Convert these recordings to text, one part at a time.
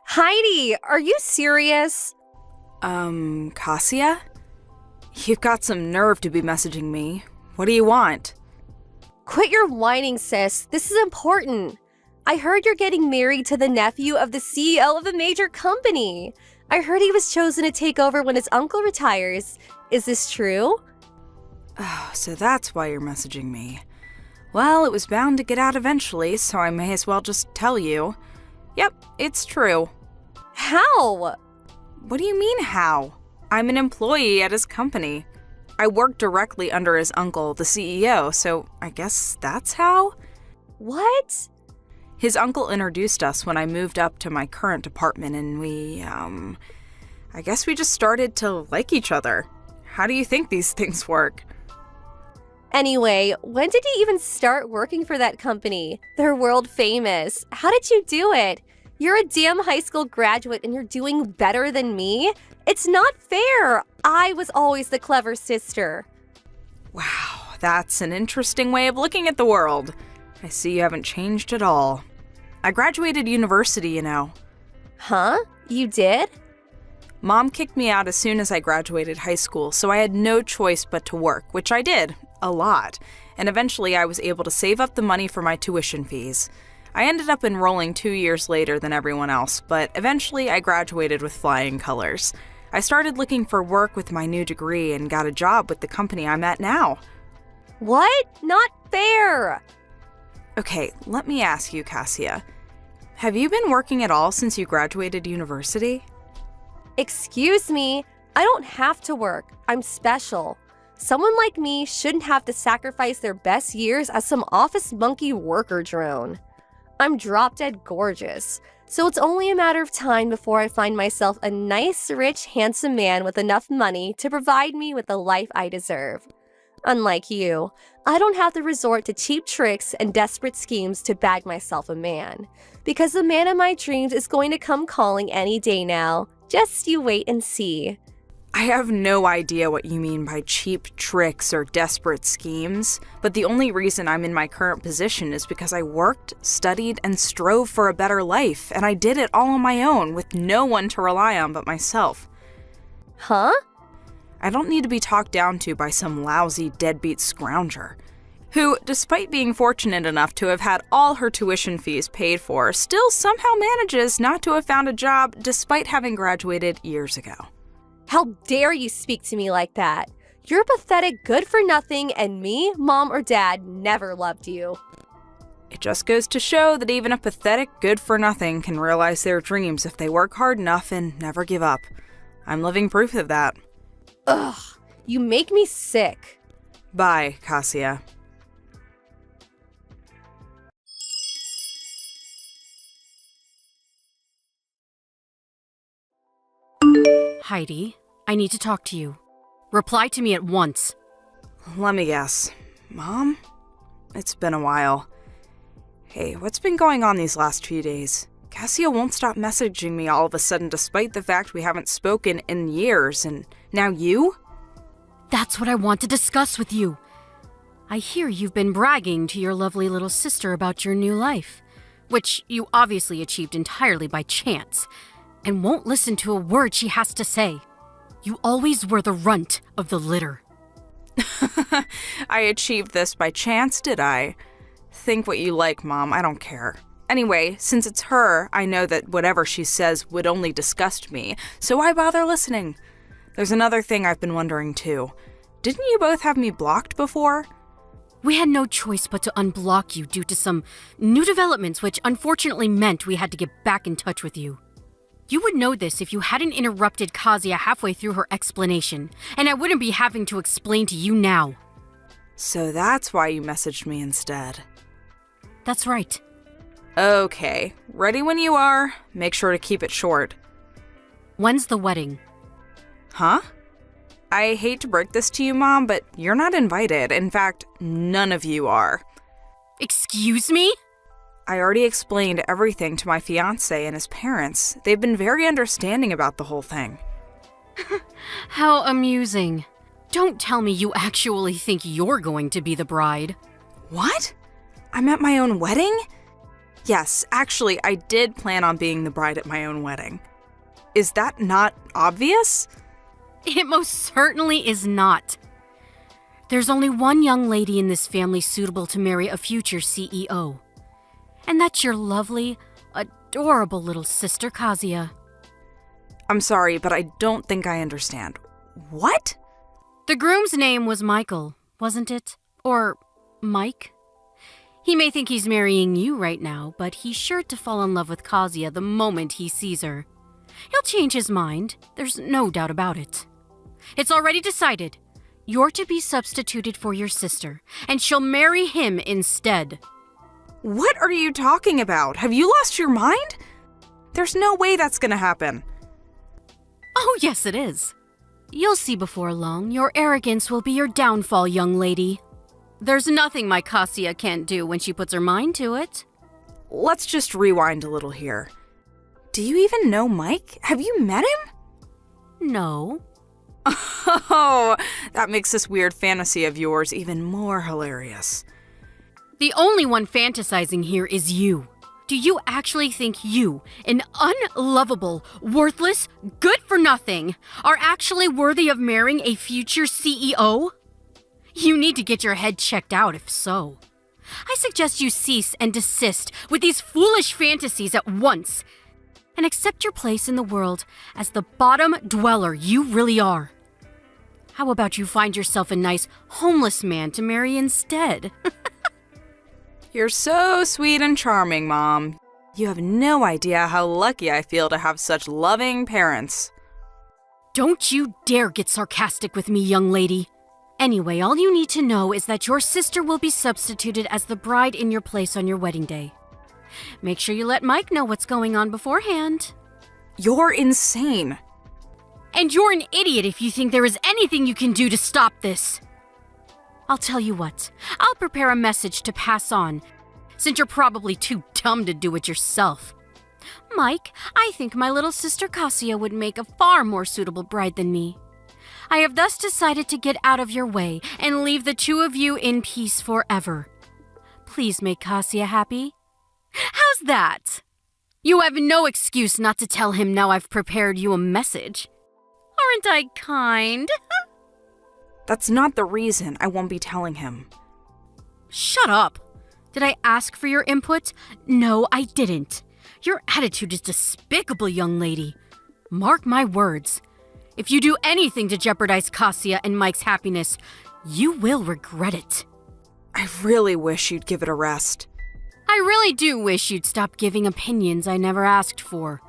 Heidi, are you serious? Cassia? You've got some nerve to be messaging me. What do you want? Quit your whining, sis. This is important. I heard you're getting married to the nephew of the CEO of a major company. I heard he was chosen to take over when his uncle retires. Is this true? Oh, so that's why you're messaging me. Well, it was bound to get out eventually, so I may as well just tell you. Yep, it's true. How? What do you mean, how? I'm an employee at his company. I work directly under his uncle, the CEO, so I guess that's how? What? His uncle introduced us when I moved up to my current department, and I guess we just started to like each other. How do you think these things work? Anyway, when did you even start working for that company? They're world famous. How did you do it? You're a damn high school graduate and you're doing better than me? It's not fair. I was always the clever sister. Wow, that's an interesting way of looking at the world. I see you haven't changed at all. I graduated university, you know. Huh? You did? Mom kicked me out as soon as I graduated high school, so I had no choice but to work, which I did, a lot. And eventually I was able to save up the money for my tuition fees. I ended up enrolling 2 years later than everyone else, but eventually I graduated with flying colors. I started looking for work with my new degree and got a job with the company I'm at now. What? Not fair! Okay, let me ask you, Cassia. Have you been working at all since you graduated university? Excuse me, I don't have to work. I'm special. Someone like me shouldn't have to sacrifice their best years as some office monkey worker drone. I'm drop-dead gorgeous, so it's only a matter of time before I find myself a nice, rich, handsome man with enough money to provide me with the life I deserve. Unlike you, I don't have to resort to cheap tricks and desperate schemes to bag myself a man, because the man of my dreams is going to come calling any day now. Just you wait and see. I have no idea what you mean by cheap tricks or desperate schemes, but the only reason I'm in my current position is because I worked, studied, and strove for a better life, and I did it all on my own with no one to rely on but myself. Huh? I don't need to be talked down to by some lousy deadbeat scrounger, who, despite being fortunate enough to have had all her tuition fees paid for, still somehow manages not to have found a job despite having graduated years ago. How dare you speak to me like that? You're pathetic, good-for-nothing, and me, Mom, or Dad never loved you. It just goes to show that even a pathetic good-for-nothing can realize their dreams if they work hard enough and never give up. I'm living proof of that. Ugh, you make me sick. Bye, Cassia. Heidi, I need to talk to you. Reply to me at once. Let me guess. Mom? It's been a while. Hey, what's been going on these last few days? Cassia won't stop messaging me all of a sudden despite the fact we haven't spoken in years, and now you? That's what I want to discuss with you. I hear you've been bragging to your lovely little sister about your new life, which you obviously achieved entirely by chance, and won't listen to a word she has to say. You always were the runt of the litter. I achieved this by chance, did I? Think what you like, Mom, I don't care. Anyway, since it's her, I know that whatever she says would only disgust me, so why bother listening? There's another thing I've been wondering too. Didn't you both have me blocked before? We had no choice but to unblock you due to some new developments which unfortunately meant we had to get back in touch with you. You would know this if you hadn't interrupted Kazuya halfway through her explanation, and I wouldn't be having to explain to you now. So that's why you messaged me instead. That's right. Okay, ready when you are. Make sure to keep it short. When's the wedding? Huh? I hate to break this to you, Mom, but you're not invited. In fact, none of you are. Excuse me? I already explained everything to my fiancé and his parents. They've been very understanding about the whole thing. How amusing. Don't tell me you actually think you're going to be the bride. What? I'm at my own wedding? Yes, actually, I did plan on being the bride at my own wedding. Is that not obvious? It most certainly is not. There's only one young lady in this family suitable to marry a future CEO. And that's your lovely, adorable little sister, Kazuya. I'm sorry, but I don't think I understand. What? The groom's name was Michael, wasn't it? Or Mike? He may think he's marrying you right now, but he's sure to fall in love with Kazuya the moment he sees her. He'll change his mind, there's no doubt about it. It's already decided. You're to be substituted for your sister, and she'll marry him instead. What are you talking about? Have you lost your mind? There's no way that's gonna happen. Oh, yes, it is. You'll see before long. Your arrogance will be your downfall, young lady. There's nothing my Kazuya can't do when she puts her mind to it. Let's just rewind a little here. Do you even know Mike? Have you met him? No. Oh, that makes this weird fantasy of yours even more hilarious. The only one fantasizing here is you. Do you actually think you, an unlovable, worthless, good-for-nothing, are actually worthy of marrying a future CEO? You need to get your head checked out if so. I suggest you cease and desist with these foolish fantasies at once and accept your place in the world as the bottom dweller you really are. How about you find yourself a nice, homeless man to marry instead? You're so sweet and charming, Mom. You have no idea how lucky I feel to have such loving parents. Don't you dare get sarcastic with me, young lady. Anyway, all you need to know is that your sister will be substituted as the bride in your place on your wedding day. Make sure you let Mike know what's going on beforehand. You're insane. And you're an idiot if you think there is anything you can do to stop this. I'll tell you what, I'll prepare a message to pass on, since you're probably too dumb to do it yourself. Mike, I think my little sister Kazuya would make a far more suitable bride than me. I have thus decided to get out of your way and leave the two of you in peace forever. Please make Kazuya happy. How's that? You have no excuse not to tell him now I've prepared you a message. Aren't I kind? That's not the reason I won't be telling him. Shut up. Did I ask for your input? No, I didn't. Your attitude is despicable, young lady. Mark my words. If you do anything to jeopardize Kazuya and Mike's happiness, you will regret it. I really wish you'd give it a rest. I really do wish you'd stop giving opinions I never asked for.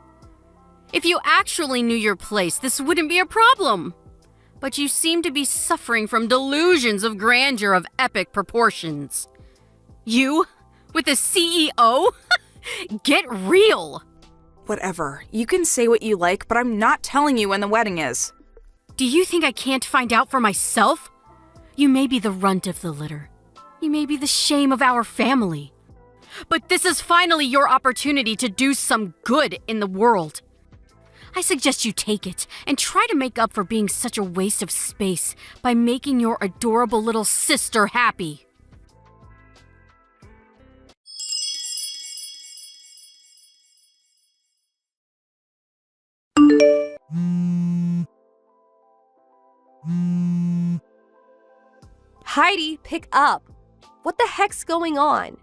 If you actually knew your place, this wouldn't be a problem. But you seem to be suffering from delusions of grandeur of epic proportions. You? With a CEO? Get real! Whatever. You can say what you like, but I'm not telling you when the wedding is. Do you think I can't find out for myself? You may be the runt of the litter. You may be the shame of our family. But this is finally your opportunity to do some good in the world. I suggest you take it and try to make up for being such a waste of space by making your adorable little sister happy. Heidi, pick up. What the heck's going on?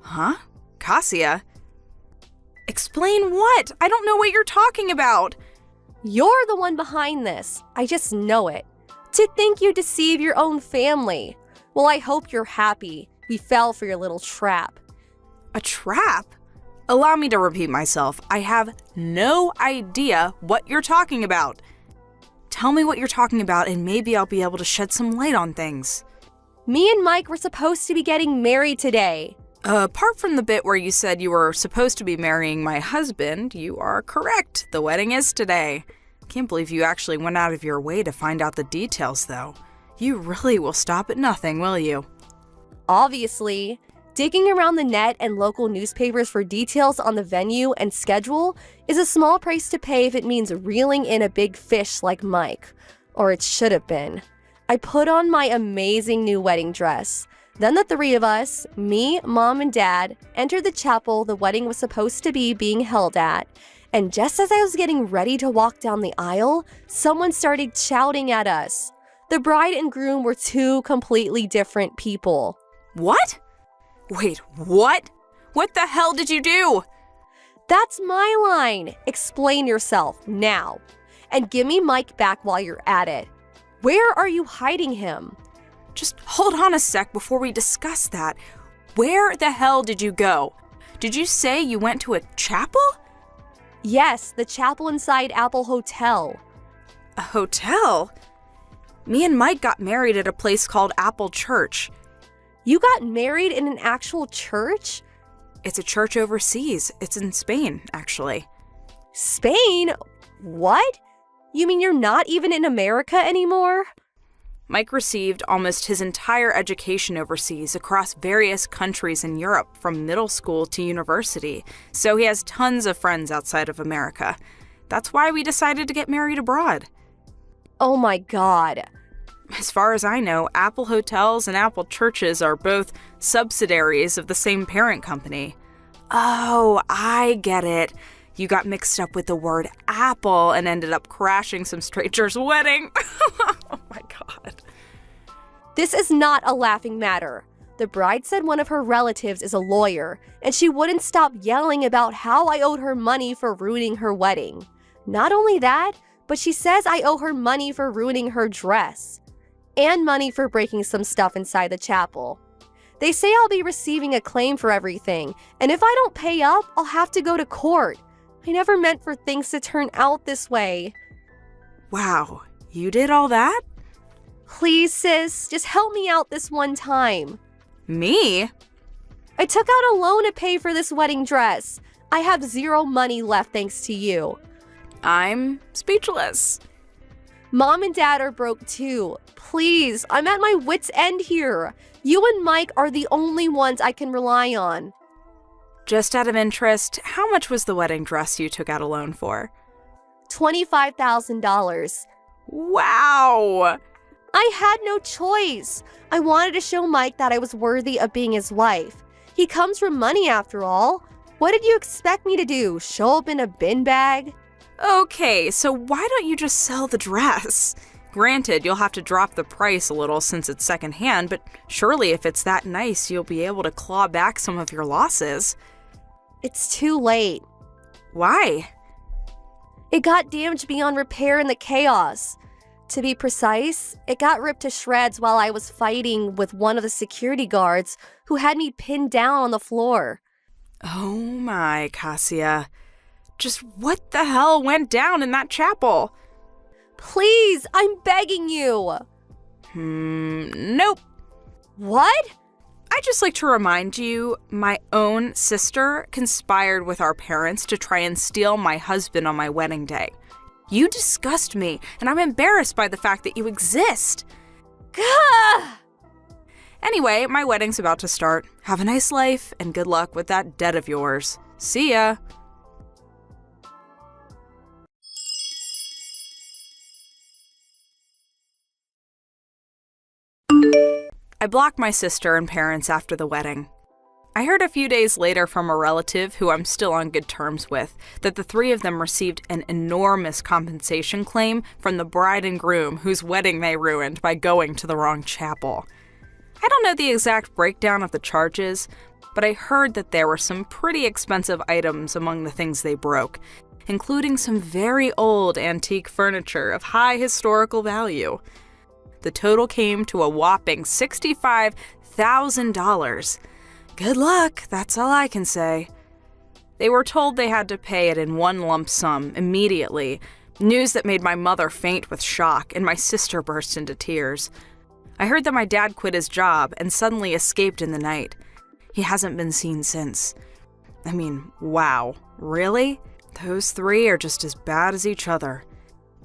Huh? Kazuya? Explain what? I don't know what you're talking about. You're the one behind this. I just know it. To think you deceive your own family. Well, I hope you're happy. We fell for your little trap. A trap? Allow me to repeat myself. I have no idea what you're talking about. Tell me what you're talking about and maybe I'll be able to shed some light on things. Me and Mike were supposed to be getting married today. Apart from the bit where you said you were supposed to be marrying my husband, you are correct. The wedding is today. Can't believe you actually went out of your way to find out the details, though. You really will stop at nothing, will you? Obviously. Digging around the net and local newspapers for details on the venue and schedule is a small price to pay if it means reeling in a big fish like Mike. Or it should have been. I put on my amazing new wedding dress. Then the three of us, me, Mom, and Dad, entered the chapel the wedding was supposed to be being held at. And just as I was getting ready to walk down the aisle, someone started shouting at us. The bride and groom were two completely different people. What? Wait, what? What the hell did you do? That's my line. Explain yourself now. And give me Mike back while you're at it. Where are you hiding him? Just hold on a sec before we discuss that. Where the hell did you go? Did you say you went to a chapel? Yes, the chapel inside Apple Hotel. A hotel? Me and Mike got married at a place called Apple Church. You got married in an actual church? It's a church overseas. It's in Spain, actually. Spain? What? You mean you're not even in America anymore? Mike received almost his entire education overseas across various countries in Europe, from middle school to university, so he has tons of friends outside of America. That's why we decided to get married abroad. Oh my God. As far as I know, Apple Hotels and Apple Churches are both subsidiaries of the same parent company. Oh, I get it. You got mixed up with the word apple and ended up crashing some stranger's wedding. Oh my God. This is not a laughing matter. The bride said one of her relatives is a lawyer, and she wouldn't stop yelling about how I owed her money for ruining her wedding. Not only that, but she says I owe her money for ruining her dress, and money for breaking some stuff inside the chapel. They say I'll be receiving a claim for everything, and if I don't pay up, I'll have to go to court. I never meant for things to turn out this way. Wow, you did all that? Please, sis, just help me out this one time. Me? I took out a loan to pay for this wedding dress. I have zero money left thanks to you. I'm speechless. Mom and Dad are broke too. Please, I'm at my wit's end here. You and Mike are the only ones I can rely on. Just out of interest, how much was the wedding dress you took out a loan for? $25,000. Wow! I had no choice. I wanted to show Mike that I was worthy of being his wife. He comes from money after all. What did you expect me to do? Show up in a bin bag? Okay, so why don't you just sell the dress? Granted, you'll have to drop the price a little since it's secondhand, but surely if it's that nice, you'll be able to claw back some of your losses. It's too late. Why? It got damaged beyond repair in the chaos. To be precise, it got ripped to shreds while I was fighting with one of the security guards who had me pinned down on the floor. Oh my, Cassia. Just what the hell went down in that chapel? Please, I'm begging you. Nope. What? I'd just like to remind you, my own sister conspired with our parents to try and steal my husband on my wedding day. You disgust me, and I'm embarrassed by the fact that you exist. Gah! Anyway, my wedding's about to start. Have a nice life, and good luck with that debt of yours. See ya. I blocked my sister and parents after the wedding. I heard a few days later from a relative who I'm still on good terms with that the three of them received an enormous compensation claim from the bride and groom whose wedding they ruined by going to the wrong chapel. I don't know the exact breakdown of the charges, but I heard that there were some pretty expensive items among the things they broke, including some very old antique furniture of high historical value. The total came to a whopping $65,000. Good luck, that's all I can say. They were told they had to pay it in one lump sum immediately, news that made my mother faint with shock and my sister burst into tears. I heard that my dad quit his job and suddenly escaped in the night. He hasn't been seen since. I mean, wow, really? Those three are just as bad as each other.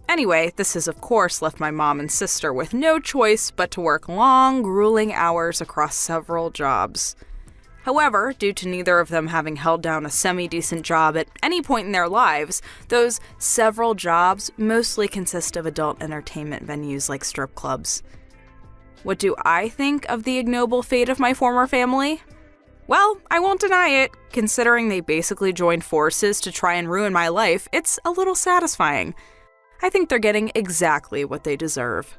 Anyway, this has of course left my mom and sister with no choice but to work long, grueling hours across several jobs. However, due to neither of them having held down a semi-decent job at any point in their lives, those several jobs mostly consist of adult entertainment venues like strip clubs. What do I think of the ignoble fate of my former family? Well, I won't deny it. Considering they basically joined forces to try and ruin my life, it's a little satisfying. I think they're getting exactly what they deserve.